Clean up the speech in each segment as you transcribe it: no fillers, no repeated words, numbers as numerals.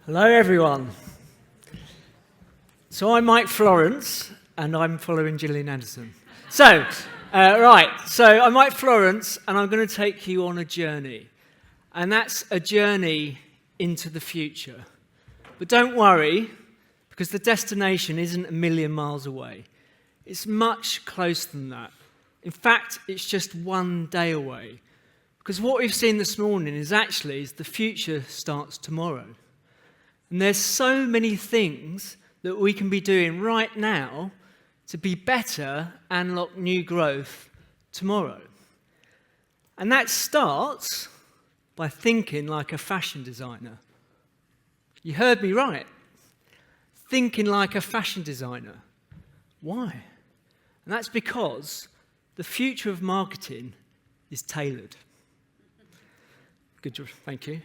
Hello everyone. So I'm Mike Florence and I'm following Gillian Anderson. So I'm Mike Florence and I'm going to take you on a journey. And that's a journey into the future. But don't worry, because the destination isn't a million miles away. It's much closer than that. In fact, it's just one day away. Because what we've seen this morning is the future starts tomorrow. And there's so many things that we can be doing right now to be better and unlock new growth tomorrow. And that starts by thinking like a fashion designer. You heard me right. Thinking like a fashion designer. Why? And that's because the future of marketing is tailored. Good job, thank you.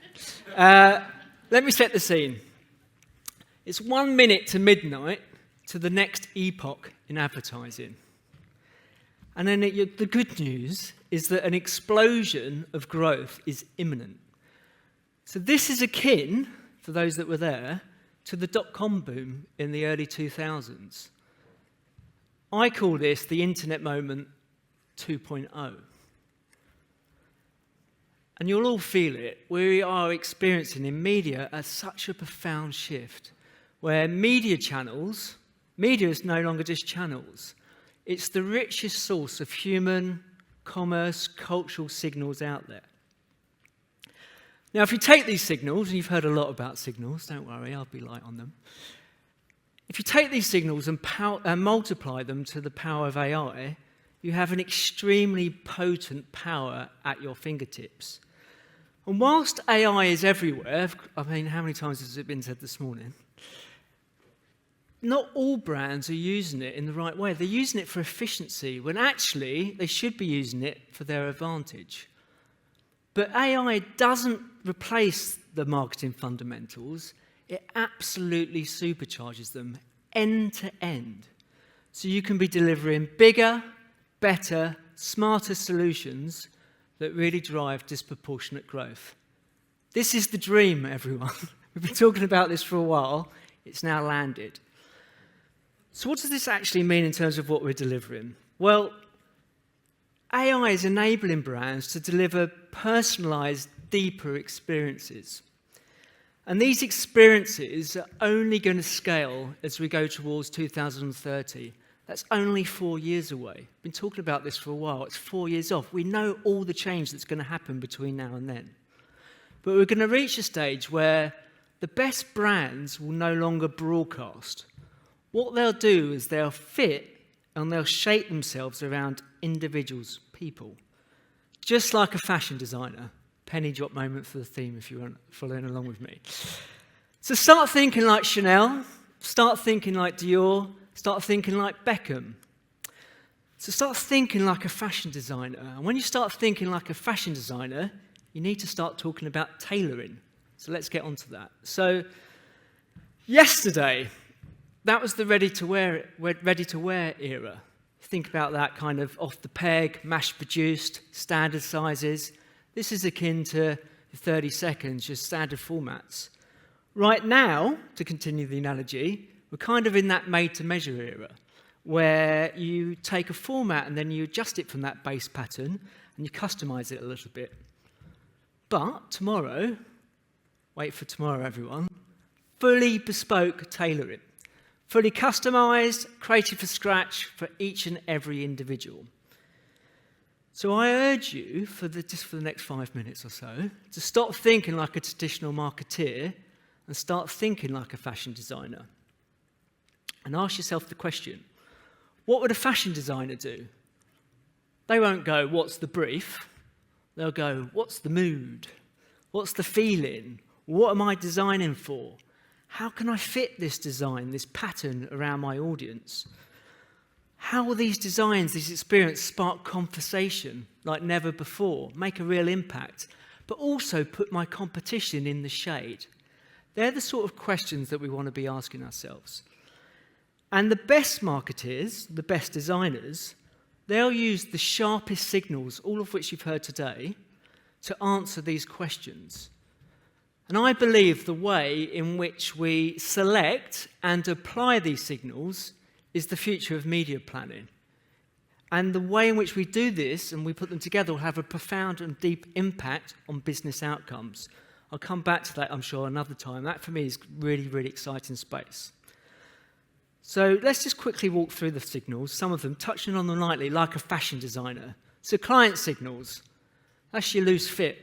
Let me set the scene. It's 1 minute to midnight to the next epoch in advertising. And then the good news is that an explosion of growth is imminent. So this is akin, for those that were there, to the dot-com boom in the early 2000s. I call this the internet moment 2.0. And you'll all feel it. We are experiencing in media such a profound shift where media is no longer just channels. It's the richest source of human, commerce, cultural signals out there. Now, if you take these signals, and you've heard a lot about signals, don't worry, I'll be light on them. If you take these signals and multiply them to the power of AI, you have an extremely potent power at your fingertips. And whilst AI is everywhere, I mean, how many times has it been said this morning? Not all brands are using it in the right way. They're using it for efficiency, when actually they should be using it for their advantage. But AI doesn't replace the marketing fundamentals. It absolutely supercharges them end to end. So you can be delivering bigger, better, smarter solutions that really drive disproportionate growth. This is the dream, everyone. We've been talking about this for a while. It's now landed. So what does this actually mean in terms of what we're delivering? Well, AI is enabling brands to deliver personalised, deeper experiences. And these experiences are only going to scale as we go towards 2030. That's only 4 years away. We've been talking about this for a while. It's 4 years off. We know all the change that's going to happen between now and then. But we're going to reach a stage where the best brands will no longer broadcast. What they'll do is they'll fit and they'll shape themselves around individuals, people. Just like a fashion designer. Penny drop moment for the theme if you weren't following along with me. So start thinking like Chanel, start thinking like Dior, start thinking like Beckham. So start thinking like a fashion designer. And when you start thinking like a fashion designer, you need to start talking about tailoring. So let's get on to that. So yesterday, that was the ready-to-wear era. Think about that kind of off-the-peg, mass-produced, standard sizes. This is akin to 30 seconds, just standard formats. Right now, to continue the analogy, we're kind of in that made-to-measure era, where you take a format and then you adjust it from that base pattern and you customize it a little bit. But tomorrow, wait for tomorrow, everyone, fully bespoke tailoring. Fully customized, created from scratch for each and every individual. So I urge you, just for the next 5 minutes or so, to stop thinking like a traditional marketeer and start thinking like a fashion designer. And ask yourself the question, what would a fashion designer do? They won't go, what's the brief? They'll go, what's the mood? What's the feeling? What am I designing for? How can I fit this design, this pattern around my audience? How will these designs, this experience spark conversation like never before, make a real impact, but also put my competition in the shade? They're the sort of questions that we want to be asking ourselves. And the best marketeers, the best designers, they'll use the sharpest signals, all of which you've heard today, to answer these questions. And I believe the way in which we select and apply these signals is the future of media planning. And the way in which we do this and we put them together will have a profound and deep impact on business outcomes. I'll come back to that, I'm sure, another time. That, for me, is really, really exciting space. So let's just quickly walk through the signals, some of them, touching on them lightly, like a fashion designer. So client signals, that's your loose fit.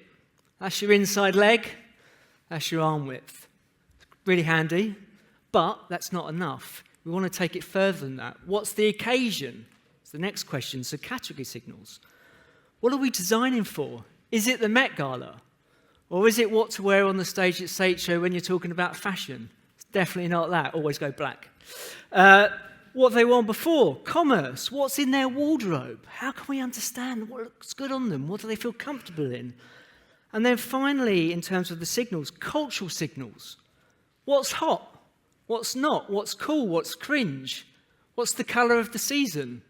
That's your inside leg. That's your arm width. Really handy, but that's not enough. We want to take it further than that. What's the occasion? It's the next question. So category signals. What are we designing for? Is it the Met Gala? Or is it what to wear on the stage at Seicho when you're talking about fashion? It's definitely not that. Always go black. What have they worn before? Commerce. What's in their wardrobe? How can we understand what looks good on them? What do they feel comfortable in? And then finally, in terms of the signals, cultural signals. What's hot? What's not? What's cool? What's cringe? What's the colour of the season?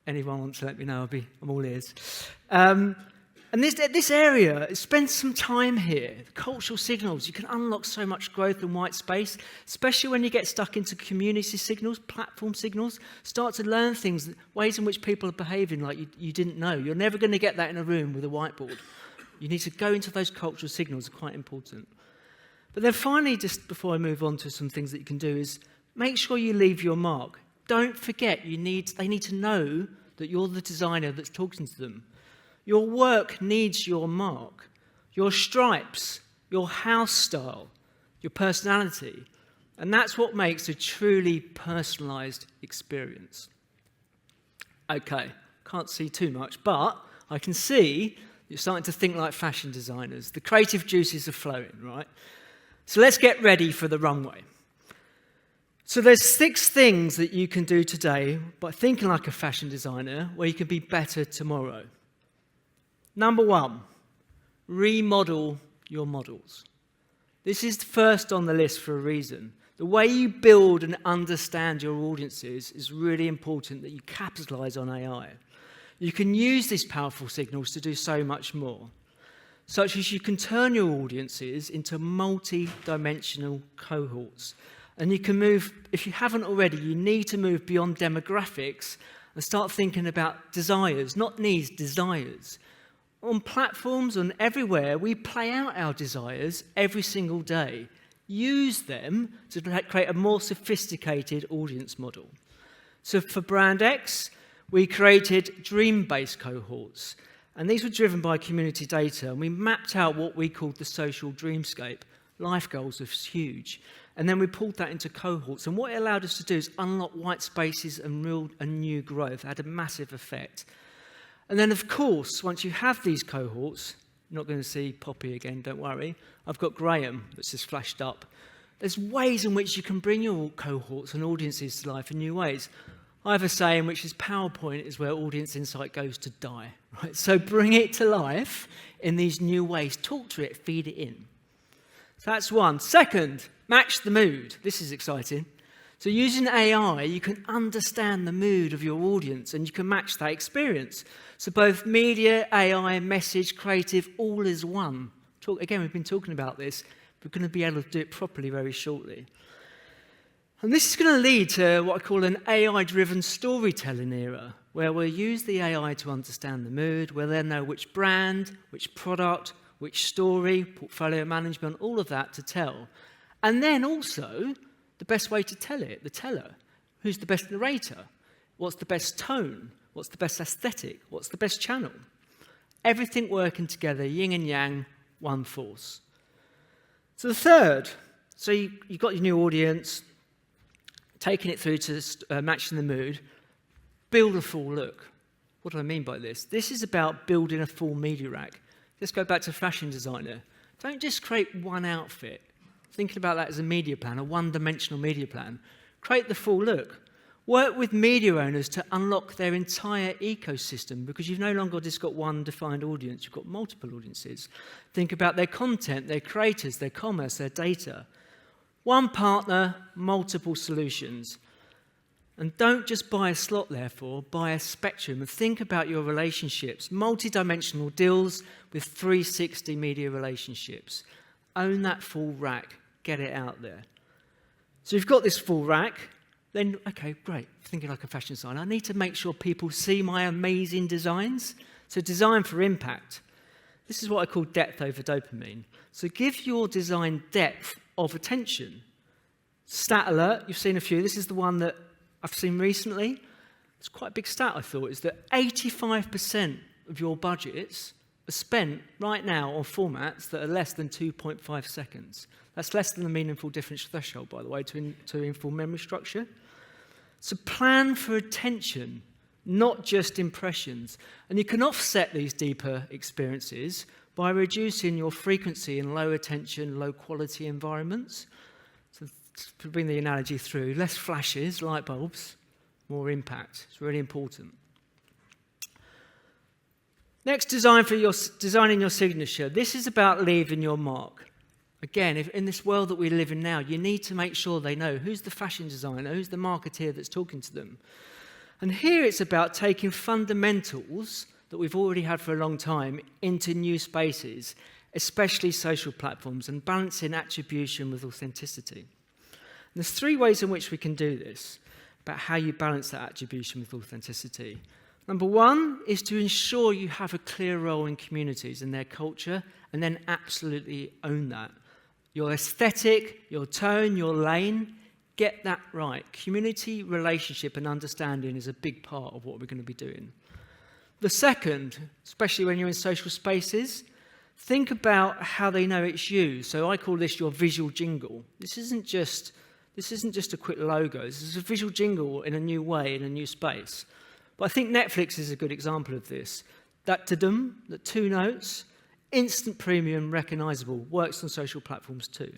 Anyone wants to let me know? I'm all ears. And this area, spend some time here. Cultural signals, you can unlock so much growth and white space, especially when you get stuck into community signals, platform signals. Start to learn things, ways in which people are behaving like you didn't know. You're never going to get that in a room with a whiteboard. You need to go into those cultural signals, are quite important. But then finally, just before I move on to some things that you can do, is make sure you leave your mark. Don't forget, they need to know that you're the designer that's talking to them. Your work needs your mark, your stripes, your house style, your personality. And that's what makes a truly personalised experience. Okay, can't see too much, but I can see you're starting to think like fashion designers. The creative juices are flowing, right? So let's get ready for the runway. So there's 6 things that you can do today by thinking like a fashion designer where you can be better tomorrow. Number 1, remodel your models. This is first on the list for a reason. The way you build and understand your audiences is really important that you capitalize on AI. You can use these powerful signals to do so much more, such as you can turn your audiences into multi-dimensional cohorts. And you can move, if you haven't already, you need to move beyond demographics and start thinking about desires, not needs, desires. On platforms and everywhere, we play out our desires every single day. Use them to create a more sophisticated audience model. So for Brand X, we created dream-based cohorts, and these were driven by community data, and we mapped out what we called the social dreamscape. Life goals was huge. And then we pulled that into cohorts, and what it allowed us to do is unlock white spaces and new growth. It had a massive effect. And then, of course, once you have these cohorts, you're not going to see Poppy again, don't worry. I've got Graham that's just flashed up. There's ways in which you can bring your cohorts and audiences to life in new ways. I have a saying which is PowerPoint is where audience insight goes to die. Right? So bring it to life in these new ways. Talk to it, feed it in. So that's one. Second, match the mood. This is exciting. So using AI, you can understand the mood of your audience and you can match that experience. So both media, AI, message, creative, all is one. Again, we've been talking about this. We're going to be able to do it properly very shortly. And this is going to lead to what I call an AI-driven storytelling era, where we'll use the AI to understand the mood, we'll then know which brand, which product, which story, portfolio management, all of that to tell. And then also, the best way to tell it, the teller. Who's the best narrator? What's the best tone? What's the best aesthetic? What's the best channel? Everything working together, yin and yang, one force. So the third, so you've got your new audience, taking it through to matching the mood, build a full look. What do I mean by this? This is about building a full media rack. Let's go back to fashion designer. Don't just create one outfit. Thinking about that as a media plan, a one-dimensional media plan. Create the full look. Work with media owners to unlock their entire ecosystem because you've no longer just got one defined audience, you've got multiple audiences. Think about their content, their creators, their commerce, their data. One partner, multiple solutions. And don't just buy a slot, therefore, buy a spectrum. And think about your relationships. Multi-dimensional deals with 360 media relationships. Own that full rack. Get it out there. So you've got this full rack. Then, okay, great. Thinking like a fashion designer, I need to make sure people see my amazing designs. So design for impact. This is what I call depth over dopamine. So give your design depth of attention. Stat alert, you've seen a few. This is the one that I've seen recently. It's quite a big stat, I thought, is that 85% of your budgets are spent right now on formats that are less than 2.5 seconds. That's less than the meaningful differential threshold, by the way, to inform memory structure. So plan for attention, not just impressions. And you can offset these deeper experiences by reducing your frequency in low attention, low quality environments. So to bring the analogy through, less flashes, light bulbs, more impact. It's really important. Next, designing your signature. This is about leaving your mark. Again, if in this world that we live in now, you need to make sure they know who's the fashion designer, who's the marketeer that's talking to them. And here it's about taking fundamentals that we've already had for a long time into new spaces, especially social platforms, and balancing attribution with authenticity. And there's 3 ways in which we can do this, about how you balance that attribution with authenticity. Number 1 is to ensure you have a clear role in communities and their culture, and then absolutely own that. Your aesthetic, your tone, your lane, get that right. Community, relationship, and understanding is a big part of what we're going to be doing. The second, especially when you're in social spaces, think about how they know it's you. So I call this your visual jingle. This isn't just a quick logo. This is a visual jingle in a new way, in a new space. But I think Netflix is a good example of this. That ta-dum, the 2 notes, instant premium, recognizable, works on social platforms too.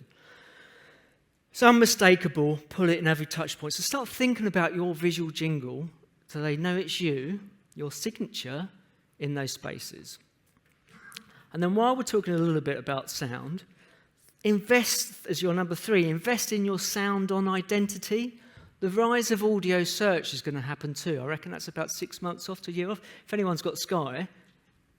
It's unmistakable, pull it in every touch point. So start thinking about your visual jingle so they know it's you, your signature in those spaces. And then while we're talking a little bit about sound, invest, as your number 3, invest in your sound on identity. The rise of audio search is going to happen too. I reckon that's about 6 months off to a year off. If anyone's got Sky,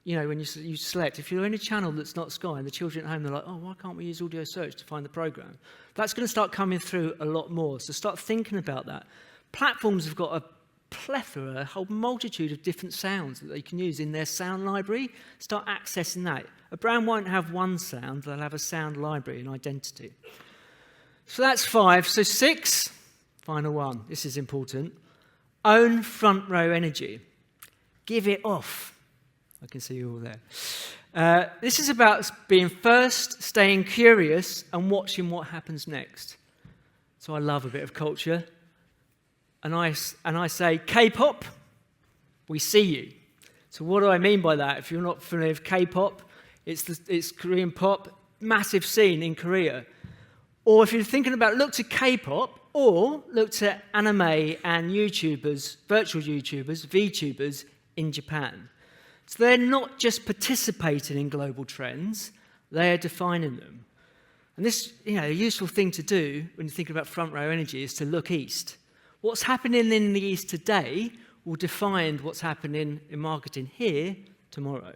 you know, when you select, if you're in a channel that's not Sky and the children at home, they're like, oh, why can't we use audio search to find the program? That's going to start coming through a lot more. So start thinking about that. Platforms have got a plethora, a whole multitude of different sounds that they can use in their sound library. Start accessing that. A brand won't have one sound, they'll have a sound library and identity. So that's 5. So 6, final one, this is important. Own front row energy. Give it off. I can see you all there. This is about being first, staying curious, and watching what happens next. So I love a bit of culture. And I say, K-pop, we see you. So what do I mean by that? If you're not familiar with K-pop, it's Korean pop, massive scene in Korea. Or if you're thinking about, look to K-pop, or look to anime and YouTubers, virtual YouTubers, VTubers in Japan. So they're not just participating in global trends, they are defining them. And this, a useful thing to do when you think about front row energy is to look east. What's happening in the East today will define what's happening in marketing here tomorrow.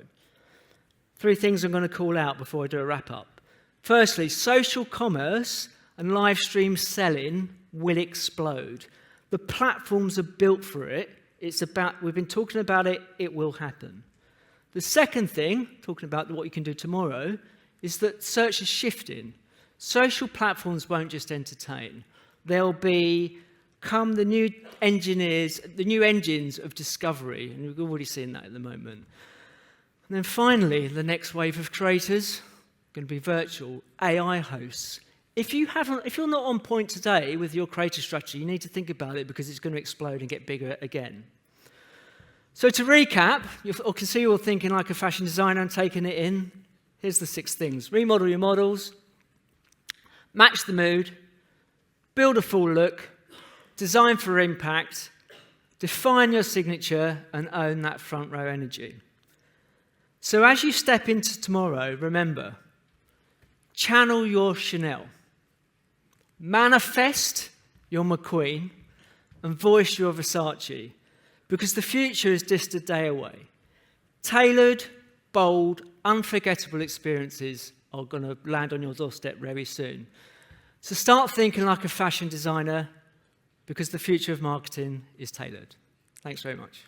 3 things I'm going to call out before I do a wrap-up. Firstly, social commerce and live stream selling will explode. The platforms are built for it. We've been talking about it, it will happen. The second thing, talking about what you can do tomorrow, is that search is shifting. Social platforms won't just entertain. They'll become the new engines of discovery, and we've already seen that at the moment. And then finally, the next wave of creators, going to be virtual, AI hosts. If you're not on point today with your creator strategy, you need to think about it because it's going to explode and get bigger again. So to recap, I can see you're thinking like a fashion designer and taking it in. Here's the 6 things. Remodel your models, match the mood, build a full look, design for impact, define your signature, and own that front row energy. So as you step into tomorrow, remember, channel your Chanel, manifest your McQueen, and voice your Versace, because the future is just a day away. Tailored, bold, unforgettable experiences are going to land on your doorstep very soon. So start thinking like a fashion designer, because the future of marketing is tailored. Thanks very much.